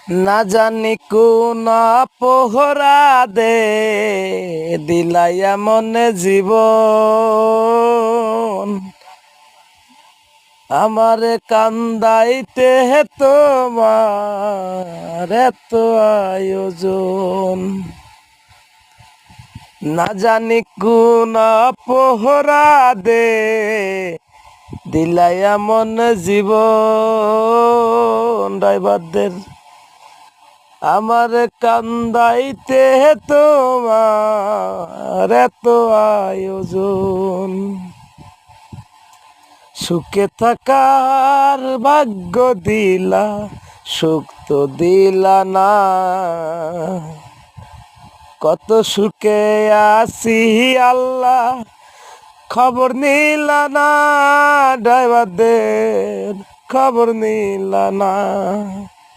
না জানি কোন পোহরা দে দিলাইয়া মনে জীবন আমারে কান্দাইতে তোমার এত আয়োজন। না জানি কোন পোহরা দে দিলাইয়া মনে জীবন। ড্রাইভারদের আমার কান্দাইতে তোমার এত আয়োজন। সুখে থাকার ভাগ্য দিলা, সুখ তো দিলা না। কত সুখে আছি আল্লাহ খবর নিলা না। ড্রাইভারদের খবর নিলা না।